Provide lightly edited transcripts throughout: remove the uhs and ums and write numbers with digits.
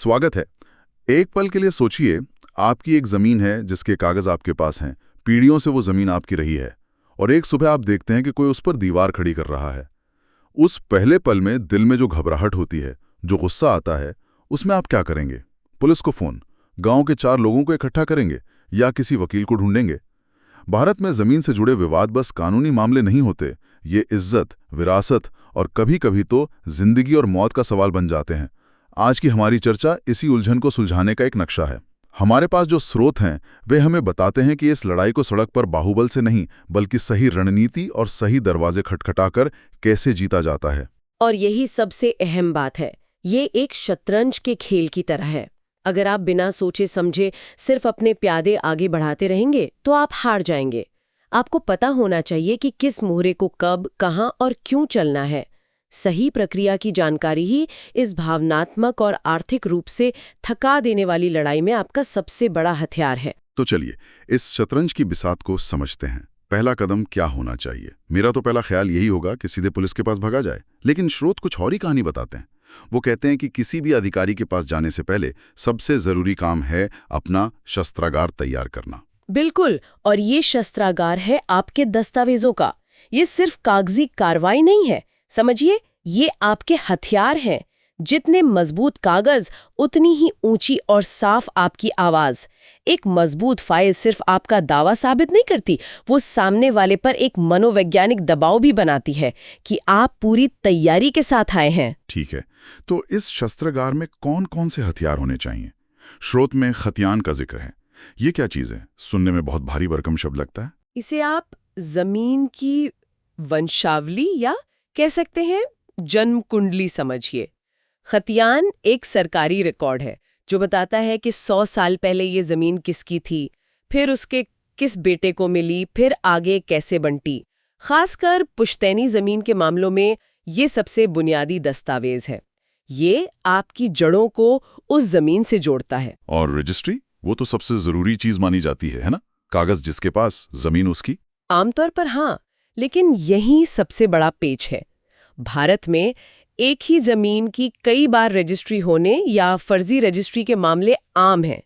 स्वागत है। एक पल के लिए सोचिए, आपकी एक जमीन है जिसके कागज आपके पास हैं, पीढ़ियों से वो जमीन आपकी रही है, और एक सुबह आप देखते हैं कि कोई उस पर दीवार खड़ी कर रहा है। उस पहले पल में दिल में जो घबराहट होती है, जो गुस्सा आता है, उसमें आप क्या करेंगे? पुलिस को फोन, गांव के 4 लोगों को इकट्ठा करेंगे या किसी वकील को ढूंढेंगे? भारत में जमीन से जुड़े विवाद बस कानूनी मामले नहीं होते, ये इज्जत, विरासत और कभी-कभी तो जिंदगी और मौत का सवाल बन जाते हैं। आज की हमारी चर्चा इसी उलझन को सुलझाने का एक नक्शा है। हमारे पास जो स्रोत हैं वे हमें बताते हैं कि इस लड़ाई को सड़क पर बाहुबल से नहीं, बल्कि सही रणनीति और सही दरवाजे खटखटाकर कैसे जीता जाता है। और यही सबसे अहम बात है, ये एक शतरंज के खेल की तरह है। अगर आप बिना सोचे समझे सिर्फ अपने प्यादे आगे बढ़ाते रहेंगे तो आप हार जाएंगे। आपको पता होना चाहिए कि किस मोहरे को कब, कहां और क्यों चलना है। सही प्रक्रिया की जानकारी ही इस भावनात्मक और आर्थिक रूप से थका देने वाली लड़ाई में आपका सबसे बड़ा हथियार है। तो चलिए इस शतरंज की बिसात को समझते हैं। पहला कदम क्या होना चाहिए? मेरा तो पहला ख्याल यही होगा कि सीधे पुलिस के पास भागा जाए, लेकिन स्रोत कुछ और ही कहानी बताते हैं। वो कहते हैं कि किसी भी अधिकारी के पास जाने से पहले सबसे जरूरी काम है अपना शस्त्रागार तैयार करना। बिल्कुल, और ये शस्त्रागार है आपके दस्तावेजों का। ये सिर्फ कागजी कार्रवाई नहीं है, समझिए, ये आपके हथियार हैं। जितने मजबूत कागज, उतनी ही ऊंची और साफ आपकी आवाज। एक मजबूत फाइल सिर्फ आपका दावा साबित नहीं करती, वो सामने वाले पर एक मनोवैज्ञानिक दबाव भी बनाती है कि आप पूरी तैयारी के साथ आए हैं। ठीक है, तो इस शस्त्रागार में कौन कौन से हथियार होने चाहिए? स्रोत में खतियान का जिक्र है। ये क्या चीज है? सुनने में बहुत भारी भरकम शब्द लगता है। इसे आप जमीन की वंशावली या कह सकते हैं जन्म कुंडली समझिए। खतियान एक सरकारी रिकॉर्ड है जो बताता है कि 100 साल पहले ये जमीन किसकी थी, फिर उसके किस बेटे को मिली, फिर आगे कैसे बंटी। खासकर पुश्तैनी जमीन के मामलों में ये सबसे बुनियादी दस्तावेज है। ये आपकी जड़ों को उस जमीन से जोड़ता है। और रजिस्ट्री, वो तो सबसे जरूरी चीज मानी जाती है ना? कागज जिसके पास, जमीन उसकी। आमतौर पर हाँ, लेकिन यही सबसे बड़ा पेच है। भारत में एक ही जमीन की कई बार रजिस्ट्री होने या फर्जी रजिस्ट्री के मामले आम हैं।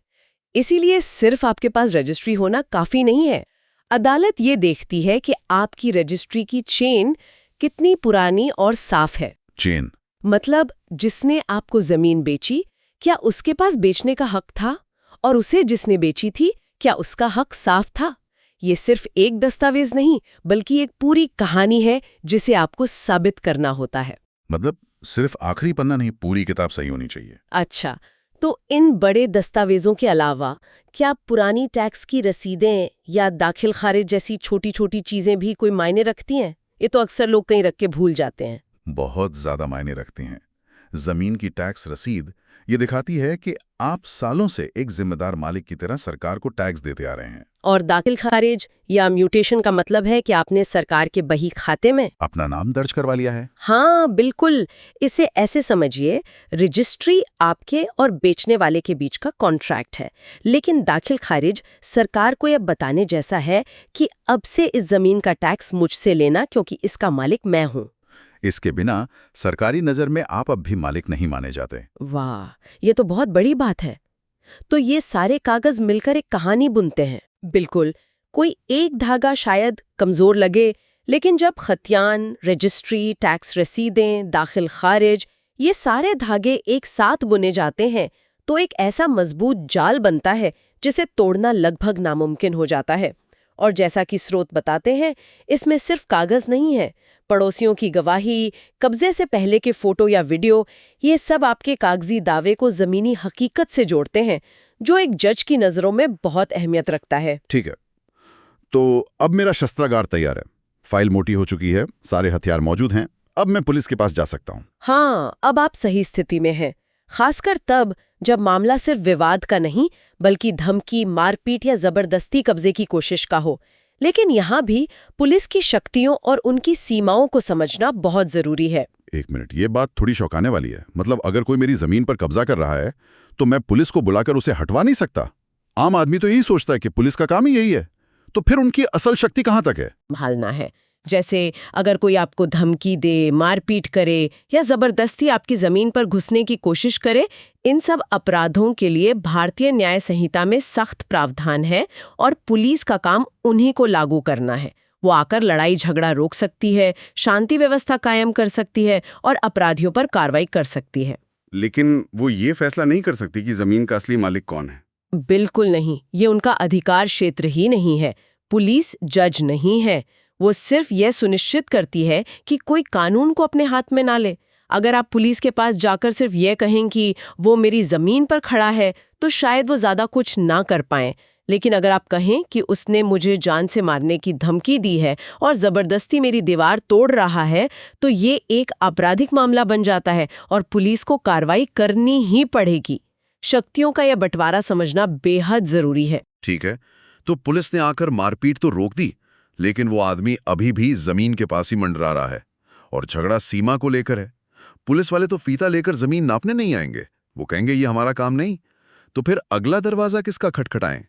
इसीलिए सिर्फ आपके पास रजिस्ट्री होना काफी नहीं है। अदालत ये देखती है कि आपकी रजिस्ट्री की चेन कितनी पुरानी और साफ है। चेन मतलब जिसने आपको जमीन बेची, क्या उसके पास बेचने का हक था? और उसे जिसने बेची थी, क्या उसका हक साफ था? ये सिर्फ एक दस्तावेज नहीं, बल्कि एक पूरी कहानी है जिसे आपको साबित करना होता है। मतलब सिर्फ आखिरी पन्ना नहीं, पूरी किताब सही होनी चाहिए। अच्छा, तो इन बड़े दस्तावेजों के अलावा क्या पुरानी टैक्स की रसीदें या दाखिल खारिज जैसी छोटी छोटी चीजें भी कोई मायने रखती हैं? ये तो अक्सर लोग कहीं रख के भूल जाते हैं। बहुत ज्यादा मायने रखती हैं। जमीन की टैक्स रसीद ये दिखाती है कि आप सालों से एक जिम्मेदार मालिक की तरह सरकार को टैक्स देते आ रहे हैं। और दाखिल खारिज या म्यूटेशन का मतलब है कि आपने सरकार के बही खाते में अपना नाम दर्ज करवा लिया है। हाँ बिल्कुल, इसे ऐसे समझिए, रजिस्ट्री आपके और बेचने वाले के बीच का कॉन्ट्रैक्ट है, लेकिन दाखिल खारिज सरकार को यह बताने जैसा है कि अब से इस जमीन का टैक्स मुझसे लेना, क्योंकि इसका मालिक मैं हूँ। इसके बिना सरकारी नजर में आप अब भी मालिक नहीं माने जाते। वाह, ये तो बहुत बड़ी बात है। तो ये सारे कागज मिलकर एक कहानी बुनते हैं। बिल्कुल, कोई एक धागा शायद कमजोर लगे, लेकिन जब खतियान, रजिस्ट्री, टैक्स रसीदें, दाखिल खारिज, ये सारे धागे एक साथ बुने जाते हैं तो एक ऐसा मजबूत जाल बनता है जिसे तोड़ना लगभग नामुमकिन हो जाता है। और जैसा कि स्रोत बताते हैं, इसमें सिर्फ कागज नहीं है, पड़ोसियों की गवाही, कब्जे से पहले के फोटो या वीडियो, ये सब आपके कागजी दावे को जमीनी हकीकत से जोड़ते हैं, जो एक जज की नजरों में बहुत अहमियत रखता है। ठीक है, तो अब मेरा शस्त्रागार तैयार है, फाइल मोटी हो चुकी है, सारे हथियार मौजूद हैं, अब मैं पुलिस के पास जा सकता हूँ। हाँ, अब आप सही स्थिति में हैं, खासकर तब जब मामला सिर्फ विवाद का नहीं, बल्कि धमकी, मारपीट या जबरदस्ती कब्जे की कोशिश का हो। लेकिन यहाँ भी पुलिस की शक्तियों और उनकी सीमाओं को समझना बहुत जरूरी है। एक मिनट, ये बात थोड़ी चौंकाने वाली है। मतलब अगर कोई मेरी जमीन पर कब्जा कर रहा है तो मैं पुलिस को बुलाकर उसे हटवा नहीं सकता। आम आदमी तो यही सोचता है कि पुलिस का काम ही यही है। तो फिर उनकी असल शक्ति कहाँ तक है? संभालना है, जैसे अगर कोई आपको धमकी दे, मारपीट करे या जबरदस्ती आपकी जमीन पर घुसने की कोशिश करे, इन सब अपराधों के लिए भारतीय न्याय संहिता में सख्त प्रावधान है और पुलिस का काम उन्हीं को लागू करना है। वो आकर लड़ाई झगड़ा रोक सकती है, शांति व्यवस्था कायम कर सकती है और अपराधियों पर कार्रवाई कर सकती है। लेकिन वो ये फैसला नहीं कर सकती कि जमीन का असली मालिक कौन है। बिल्कुल नहीं, ये उनका अधिकार क्षेत्र ही नहीं है। पुलिस जज नहीं है। वो सिर्फ यह सुनिश्चित करती है कि कोई कानून को अपने हाथ में ना ले। अगर आप पुलिस के पास जाकर सिर्फ ये कहें कि वो मेरी जमीन पर खड़ा है, तो शायद वो ज्यादा कुछ ना कर पाएं। लेकिन अगर आप कहें कि उसने मुझे जान से मारने की धमकी दी है और जबरदस्ती मेरी दीवार तोड़ रहा है, तो ये एक आपराधिक मामला बन जाता है और पुलिस को कार्रवाई करनी ही पड़ेगी। शक्तियों का यह बंटवारा समझना बेहद जरूरी है। ठीक है, तो पुलिस ने आकर मारपीट तो रोक दी, लेकिन वो आदमी अभी भी जमीन के पास ही मंडरा रहा है और झगड़ा सीमा को लेकर है। पुलिस वाले तो फीता लेकर जमीन नापने नहीं आएंगे, वो कहेंगे ये हमारा काम नहीं। तो फिर अगला दरवाजा किसका खटखटाएं?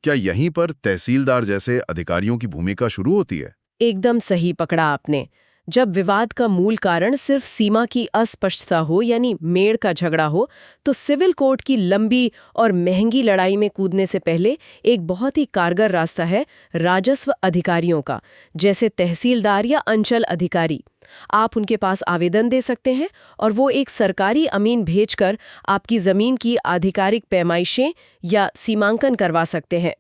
क्या यहीं पर तहसीलदार जैसे अधिकारियों की भूमिका शुरू होती है? एकदम सही पकड़ा आपने। जब विवाद का मूल कारण सिर्फ सीमा की अस्पष्टता हो, यानी मेड़ का झगड़ा हो, तो सिविल कोर्ट की लंबी और महंगी लड़ाई में कूदने से पहले एक बहुत ही कारगर रास्ता है राजस्व अधिकारियों का, जैसे तहसीलदार या अंचल अधिकारी। आप उनके पास आवेदन दे सकते हैं और वो एक सरकारी अमीन भेजकर आपकी जमीन की आधिकारिक पैमाइशें या सीमांकन करवा सकते हैं।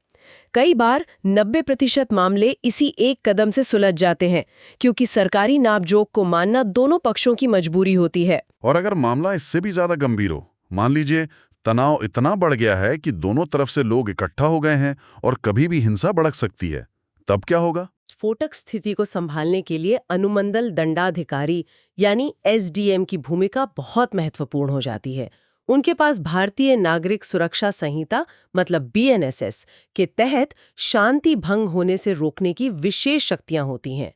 कई बार 90% मामले इसी एक कदम से सुलझ जाते हैं, क्योंकि सरकारी नापजोक को मानना दोनों पक्षों की मजबूरी होती है। और अगर मामला इससे भी ज्यादा गंभीर हो, मान लीजिए तनाव इतना बढ़ गया है कि दोनों तरफ से लोग इकट्ठा हो गए हैं और कभी भी हिंसा भड़क सकती है, तब क्या होगा? स्फोटक स्थिति को संभालने के लिए अनुमंडल दंडाधिकारी यानी एसडीएम की भूमिका बहुत महत्वपूर्ण हो जाती है। उनके पास भारतीय नागरिक सुरक्षा संहिता मतलब बीएनएसएस के तहत शांति भंग होने से रोकने की विशेष शक्तियां होती हैं।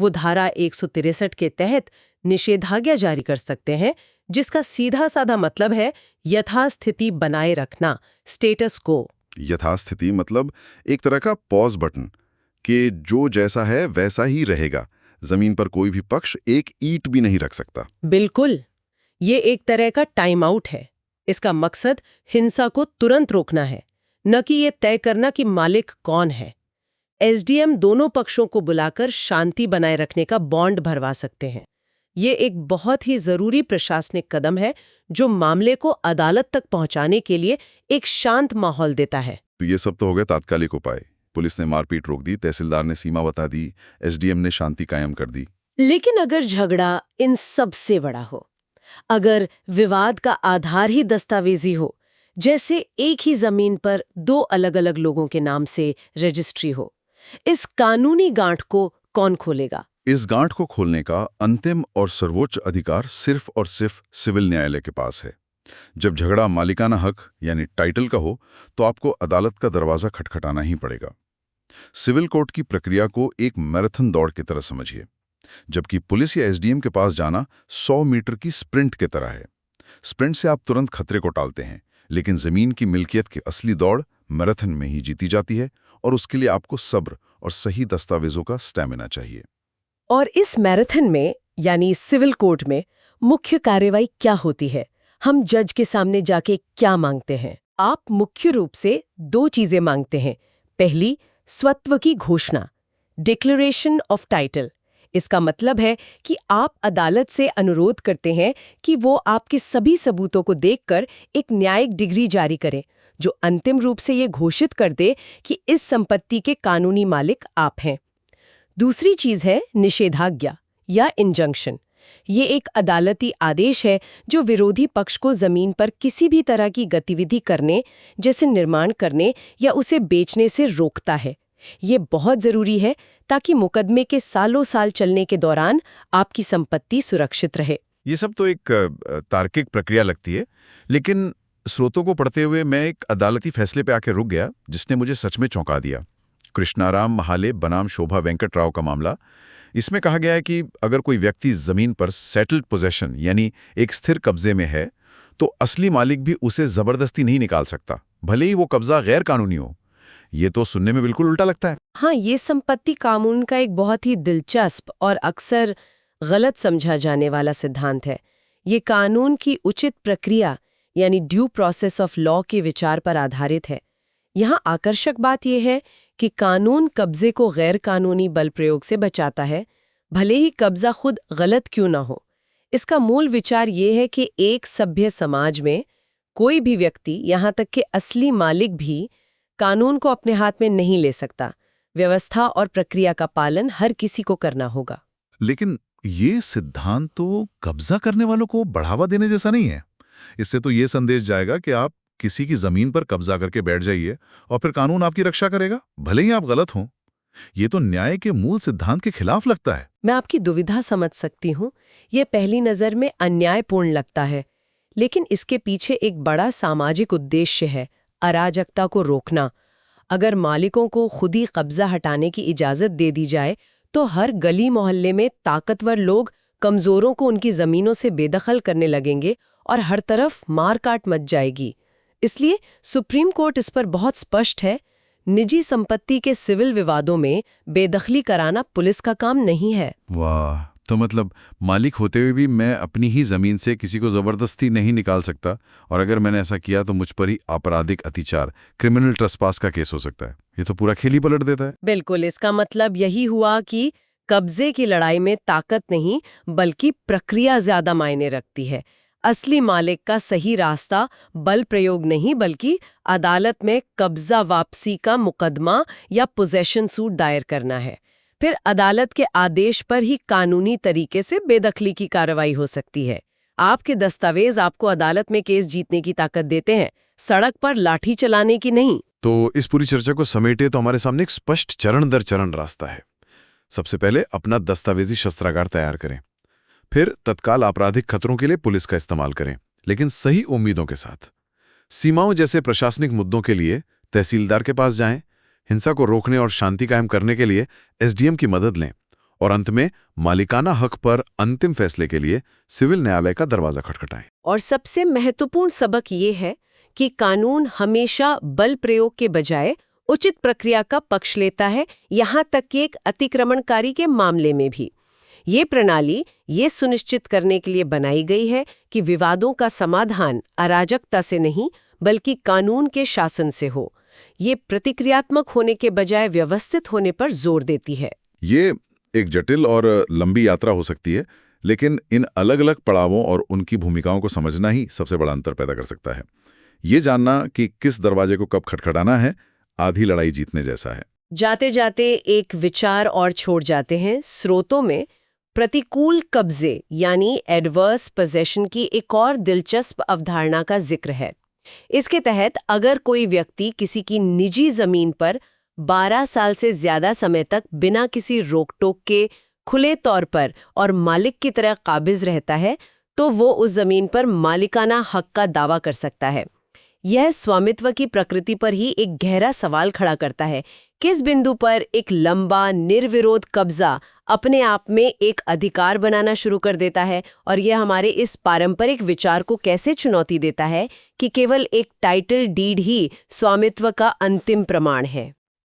वो धारा 163 के तहत निषेधाज्ञा जारी कर सकते हैं, जिसका सीधा साधा मतलब है यथास्थिति बनाए रखना, स्टेटस को। यथास्थिति मतलब एक तरह का पॉज बटन कि जो जैसा है वैसा ही रहेगा। जमीन पर कोई भी पक्ष एक ईंट भी नहीं रख सकता। बिल्कुल, ये एक तरह का टाइम आउट है। इसका मकसद हिंसा को तुरंत रोकना है, न कि ये तय करना कि मालिक कौन है। एसडीएम दोनों पक्षों को बुलाकर शांति बनाए रखने का बॉन्ड भरवा सकते हैं। ये एक बहुत ही जरूरी प्रशासनिक कदम है जो मामले को अदालत तक पहुंचाने के लिए एक शांत माहौल देता है। तो ये सब तो हो गए तात्कालिक उपाय। पुलिस ने मारपीट रोक दी, तहसीलदार ने सीमा बता दी, एसडीएम ने शांति कायम कर दी। लेकिन अगर झगड़ा इन सबसे बड़ा हो, अगर विवाद का आधार ही दस्तावेजी हो, जैसे एक ही जमीन पर दो अलग अलग लोगों के नाम से रजिस्ट्री हो, इस कानूनी गांठ को कौन खोलेगा? इस गांठ को खोलने का अंतिम और सर्वोच्च अधिकार सिर्फ और सिर्फ सिविल न्यायालय के पास है। जब झगड़ा मालिकाना हक यानी टाइटल का हो, तो आपको अदालत का दरवाजा खटखटाना ही पड़ेगा। सिविल कोर्ट की प्रक्रिया को एक मैराथन दौड़ की तरह समझिए, जबकि पुलिस या एसडीएम के पास जाना 100 मीटर की स्प्रिंट की तरह है। स्प्रिंट से आप तुरंत खतरे को टालते हैं, लेकिन जमीन की मिल्कियत की असली दौड़ मैराथन में ही जीती जाती है, और उसके लिए आपको सब्र और सही दस्तावेजों का स्टैमिना चाहिए। और इस मैराथन में यानी सिविल कोर्ट में मुख्य कार्रवाई क्या होती है? हम जज के सामने जाके क्या मांगते हैं? आप मुख्य रूप से दो चीजें मांगते हैं। पहली, स्वत्व की घोषणा, डिक्लेरेशन ऑफ टाइटल। इसका मतलब है कि आप अदालत से अनुरोध करते हैं कि वो आपके सभी सबूतों को देखकर एक न्यायिक डिग्री जारी करे, जो अंतिम रूप से ये घोषित कर दे कि इस संपत्ति के कानूनी मालिक आप हैं। दूसरी चीज है निषेधाज्ञा या इंजंक्शन। ये एक अदालती आदेश है जो विरोधी पक्ष को जमीन पर किसी भी तरह की गतिविधि करने, जैसे निर्माण करने या उसे बेचने से रोकता है। ये बहुत जरूरी है ताकि मुकदमे के सालों साल चलने के दौरान आपकी संपत्ति सुरक्षित रहे। ये सब तो एक तार्किक प्रक्रिया लगती है, लेकिन स्रोतों को पढ़ते हुए मैं एक अदालती फैसले पे आके रुक गया जिसने मुझे सच में चौंका दिया। कृष्णाराम महाले बनाम शोभा वेंकट राव का मामला। इसमें कहा गया है कि अगर कोई व्यक्ति जमीन पर सेटल्ड पोजेशन यानी एक स्थिर कब्जे में है, तो असली मालिक भी उसे जबरदस्ती नहीं निकाल सकता, भले ही वो कब्जा गैर कानूनी हो। ये तो सुनने में बिल्कुल उल्टा लगता है। हाँ, ये संपत्ति कानून का एक बहुत ही दिलचस्प और अक्सर गलत समझा जाने वाला सिद्धांत है। ये कानून की उचित प्रक्रिया यानी ड्यू प्रोसेस ऑफ लॉ के विचार पर आधारित है। यहाँ आकर्षक बात यह है कि कानून कब्जे को गैर कानूनी बल प्रयोग से बचाता है, भले ही कब्जा खुद गलत क्यों ना हो। इसका मूल विचार ये है कि एक सभ्य समाज में कोई भी व्यक्ति, यहाँ तक कि असली मालिक भी, कानून को अपने हाथ में नहीं ले सकता। व्यवस्था और प्रक्रिया का पालन हर किसी को करना होगा। लेकिन ये सिद्धांत तो कब्जा करने वालों को बढ़ावा देने जैसा नहीं है। इससे तो ये संदेश जाएगा कि आप किसी की जमीन पर कब्जा करके बैठ जाइए और फिर कानून आपकी रक्षा करेगा, भले ही आप गलत हों। ये तो न्याय के मूल सिद्धांत के खिलाफ लगता है। मैं आपकी दुविधा समझ सकती हूँ। ये पहली नज़र में अन्यायपूर्ण लगता है, लेकिन इसके पीछे एक बड़ा सामाजिक उद्देश्य है, अराजकता को रोकना। अगर मालिकों को खुद ही कब्जा हटाने की इजाज़त दे दी जाए तो हर गली मोहल्ले में ताकतवर लोग कमज़ोरों को उनकी ज़मीनों से बेदखल करने लगेंगे और हर तरफ मार काट मच जाएगी। इसलिए सुप्रीम कोर्ट इस पर बहुत स्पष्ट है। निजी संपत्ति के सिविल विवादों में बेदखली कराना पुलिस का काम नहीं है। वाह, तो मतलब मालिक होते हुए भी मैं अपनी ही जमीन से किसी को जबरदस्ती नहीं निकाल सकता, और अगर मैंने ऐसा किया तो मुझ पर ही आपराधिक अतिचार, क्रिमिनल ट्रेसपास का केस हो सकता है। ये तो पूरा खेल ही पलट देता है। बिल्कुल, इसका मतलब यही हुआ कि कब्जे की लड़ाई में ताकत नहीं बल्कि प्रक्रिया ज्यादा मायने रखती है। असली मालिक का सही रास्ता बल प्रयोग नहीं बल्कि अदालत में कब्जा वापसी का मुकदमा या पोजेशन सूट दायर करना है। फिर अदालत के आदेश पर ही कानूनी तरीके से बेदखली की कार्रवाई हो सकती है। आपके दस्तावेज आपको अदालत में केस जीतने की ताकत देते हैं, सड़क पर लाठी चलाने की नहीं। तो इस पूरी चर्चा को समेटे तो हमारे सामने एक स्पष्ट चरण दर चरण रास्ता है। सबसे पहले अपना दस्तावेजी शस्त्रागार तैयार करें, फिर तत्काल आपराधिक खतरों के लिए पुलिस का इस्तेमाल करें, लेकिन सही उम्मीदों के साथ। सीमाओं जैसे प्रशासनिक मुद्दों के लिए तहसीलदार के पास जाएं, हिंसा को रोकने और शांति कायम करने के लिए एसडीएम की मदद लें, और अंत में मालिकाना हक पर अंतिम फैसले के लिए सिविल न्यायालय का दरवाजा खटखटाएं। और सबसे महत्वपूर्ण सबक ये है कि कानून हमेशा बल प्रयोग के बजाय उचित प्रक्रिया का पक्ष लेता है, यहाँ तक कि एक अतिक्रमणकारी के मामले में भी। ये प्रणाली ये सुनिश्चित करने के लिए बनाई गई है कि विवादों का समाधान अराजकता से नहीं बल्कि कानून के शासन से हो। ये प्रतिक्रियात्मक होने के बजाय व्यवस्थित होने पर जोर देती है। ये एक जटिल और लंबी यात्रा हो सकती है, लेकिन इन अलग अलग पड़ावों और उनकी भूमिकाओं को समझना ही सबसे बड़ा अंतर पैदा कर सकता है। ये जानना कि किस दरवाजे को कब खटखटाना है, आधी लड़ाई जीतने जैसा है। जाते जाते एक विचार और छोड़ जाते हैं। स्रोतों में प्रतिकूल कब्जे यानी एडवर्स पोजेशन की एक और दिलचस्प अवधारणा का जिक्र है। इसके तहत अगर कोई व्यक्ति किसी की निजी जमीन पर 12 साल से ज्यादा समय तक बिना किसी रोक टोक के खुले तौर पर और मालिक की तरह काबिज रहता है, तो वो उस जमीन पर मालिकाना हक का दावा कर सकता है। यह स्वामित्व की प्रकृति पर ही एक गहरा सवाल खड़ा करता है। किस बिंदु पर एक लंबा निर्विरोध कब्जा अपने आप में एक अधिकार बनाना शुरू कर देता है, और यह हमारे इस पारंपरिक विचार को कैसे चुनौती देता है कि केवल एक टाइटल डीड ही स्वामित्व का अंतिम प्रमाण है।